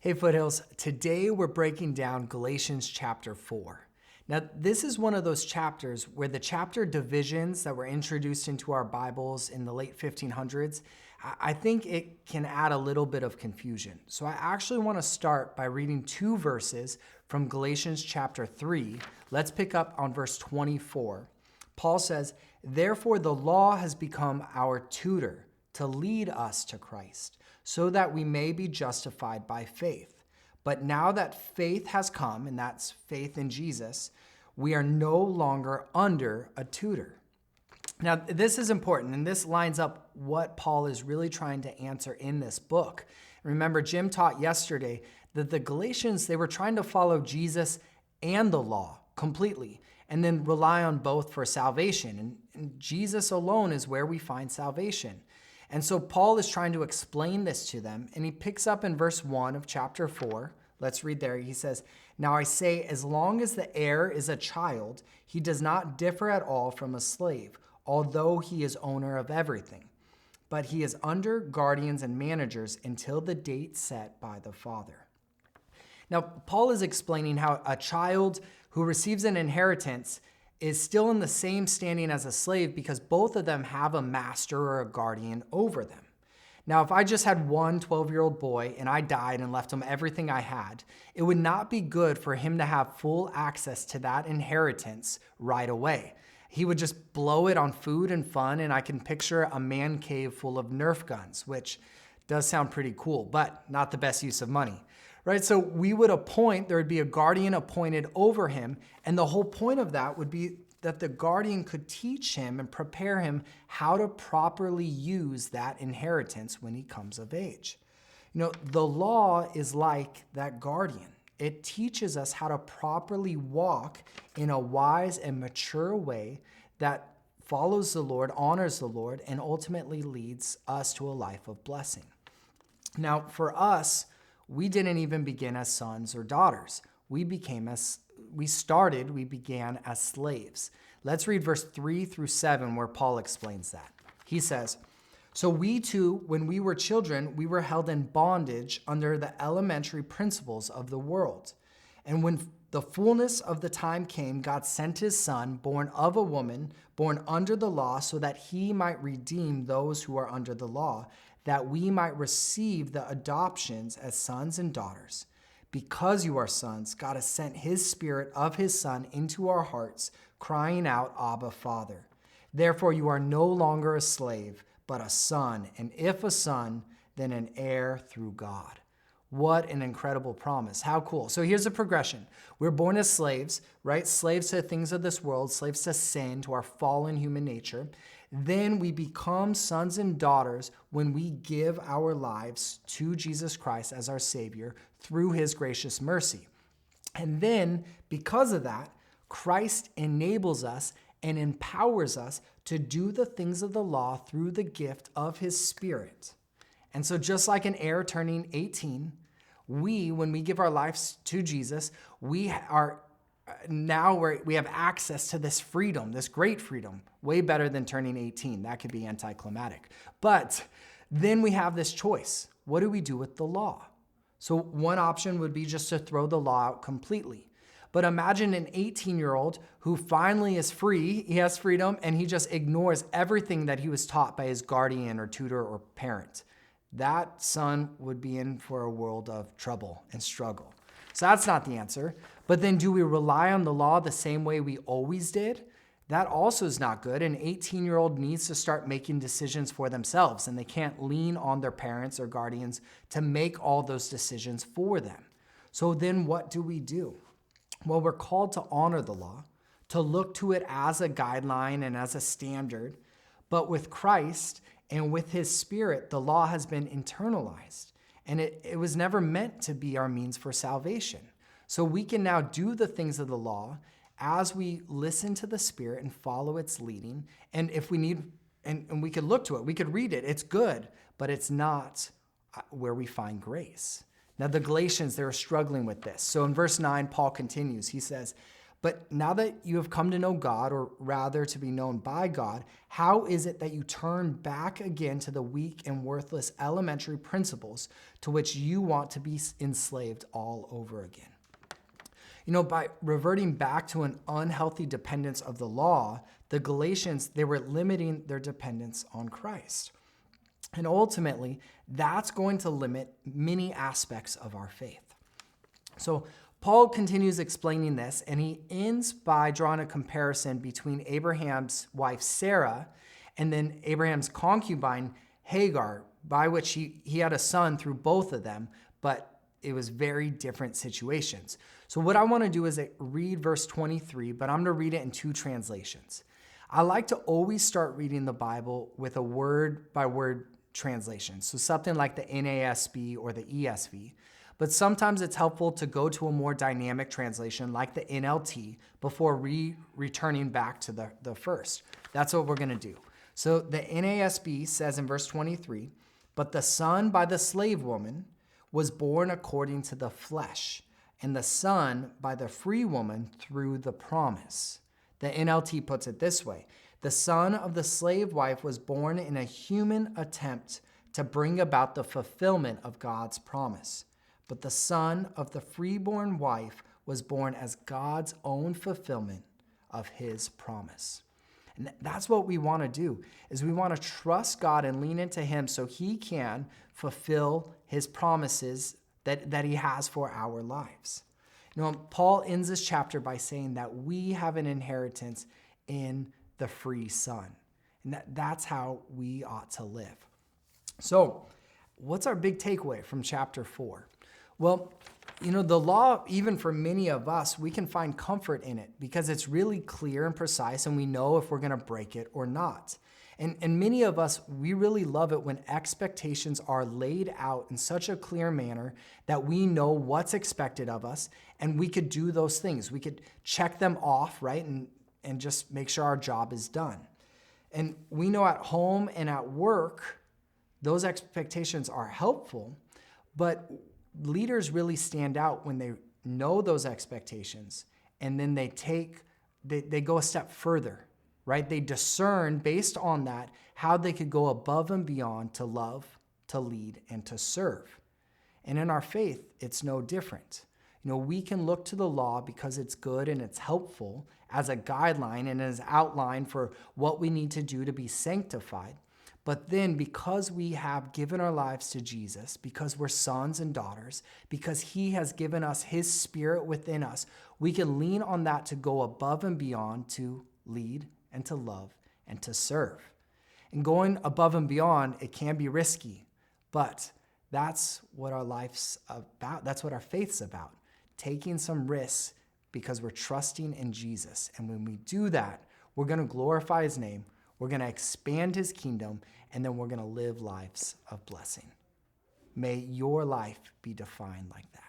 Hey Foothills, today we're breaking down Galatians chapter 4. Now, this is one of those chapters where the chapter divisions that were introduced into our Bibles in the late 1500s, I think it can add a little bit of confusion. So I actually want to start by reading two verses from Galatians chapter 3. Let's pick up on verse 24. Paul says, "Therefore the law has become our tutor to lead us to Christ, so that we may be justified by faith. But now that faith has come, and that's faith in Jesus, we are no longer under a tutor." Now, this is important, and this lines up what Paul is really trying to answer in this book. Remember, Jim taught yesterday that the Galatians, they were trying to follow Jesus and the law completely, and then rely on both for salvation. And Jesus alone is where we find salvation. And so Paul is trying to explain this to them, and he picks up in verse 1 of chapter 4. Let's read there. He says, "Now I say, as long as the heir is a child, he does not differ at all from a slave, although he is owner of everything. But he is under guardians and managers until the date set by the father." Now, Paul is explaining how a child who receives an inheritance is still in the same standing as a slave because both of them have a master or a guardian over them. Now, if I just had one 12-year-old boy and I died and left him everything I had, it would not be good for him to have full access to that inheritance right away. He would just blow it on food and fun, and I can picture a man cave full of Nerf guns, which does sound pretty cool, but not the best use of money. Right? So there would be a guardian appointed over him, and the whole point of that would be that the guardian could teach him and prepare him how to properly use that inheritance when he comes of age. The law is like that guardian. It teaches us how to properly walk in a wise and mature way that follows the Lord, honors the Lord, and ultimately leads us to a life of blessing. Now, for us, we didn't even begin as sons or daughters. We began as slaves. Let's read verse 3 through 7 where Paul explains that. He says, "So we too, when we were children, we were held in bondage under the elementary principles of the world. And when the fullness of the time came, God sent his son, born of a woman, born under the law, so that he might redeem those who are under the law, that we might receive the adoptions as sons and daughters. Because you are sons, God has sent his Spirit of his Son into our hearts, crying out, 'Abba, Father.' Therefore you are no longer a slave, but a son, and if a son, then an heir through God." What an incredible promise. How cool. So here's a progression. We're born as slaves, right? Slaves to the things of this world, slaves to sin, to our fallen human nature. Then we become sons and daughters when we give our lives to Jesus Christ as our Savior through his gracious mercy. And then, because of that, Christ enables us and empowers us to do the things of the law through the gift of his Spirit. And so just like an heir turning 18, when we give our lives to Jesus, we have access to this freedom, this great freedom, way better than turning 18. That could be anticlimactic. But then we have this choice. What do we do with the law? So one option would be just to throw the law out completely. But imagine an 18-year-old who finally is free, he has freedom, and he just ignores everything that he was taught by his guardian or tutor or parent. That son would be in for a world of trouble and struggle. So that's not the answer. But then do we rely on the law the same way we always did? That also is not good. An 18-year-old needs to start making decisions for themselves, and they can't lean on their parents or guardians to make all those decisions for them. So then what do we do? Well, we're called to honor the law, to look to it as a guideline and as a standard. But with Christ and with his Spirit, the law has been internalized, and it was never meant to be our means for salvation. So we can now do the things of the law as we listen to the Spirit and follow its leading. And if we need, and we could look to it, we could read it, it's good, but it's not where we find grace. Now the Galatians, they were struggling with this. So in verse 9, Paul continues. He says, But now that you have come to know God, or rather to be known by God, how is it that you turn back again to the weak and worthless elementary principles to which you want to be enslaved all over again? By reverting back to an unhealthy dependence of the law, the Galatians, they were limiting their dependence on Christ. And ultimately, that's going to limit many aspects of our faith. So Paul continues explaining this, and he ends by drawing a comparison between Abraham's wife Sarah and then Abraham's concubine Hagar, by which he had a son through both of them, but it was very different situations. So what I want to do is read verse 23, but I'm going to read it in two translations. I like to always start reading the Bible with a word-by-word translation, so something like the NASB or the ESV. But sometimes it's helpful to go to a more dynamic translation like the NLT before returning back to the first. That's what we're going to do. So the NASB says in verse 23, "But the son by the slave woman was born according to the flesh, and the son by the free woman through the promise." The NLT puts it this way: "The son of the slave wife was born in a human attempt to bring about the fulfillment of God's promise. But the son of the freeborn wife was born as God's own fulfillment of his promise." And that's what we want to do, is we want to trust God and lean into him so he can fulfill his promises that he has for our lives. Paul ends this chapter by saying that we have an inheritance in the free son. And that's how we ought to live. So what's our big takeaway from chapter 4? Well, the law, even for many of us, we can find comfort in it because it's really clear and precise, and we know if we're going to break it or not. And many of us, we really love it when expectations are laid out in such a clear manner that we know what's expected of us, and we could do those things. We could check them off, right, and just make sure our job is done. And we know at home and at work, those expectations are helpful, but leaders really stand out when they know those expectations, and then they go a step further, right? They discern based on that how they could go above and beyond to love, to lead, and to serve. And in our faith, it's no different. We can look to the law because it's good and it's helpful as a guideline and as outline for what we need to do to be sanctified. But then because we have given our lives to Jesus, because we're sons and daughters, because he has given us his spirit within us, we can lean on that to go above and beyond to lead and to love and to serve. And going above and beyond, it can be risky, but that's what our life's about. That's what our faith's about, taking some risks because we're trusting in Jesus. And when we do that, we're going to glorify his name. We're going to expand his kingdom, and then we're going to live lives of blessing. May your life be defined like that.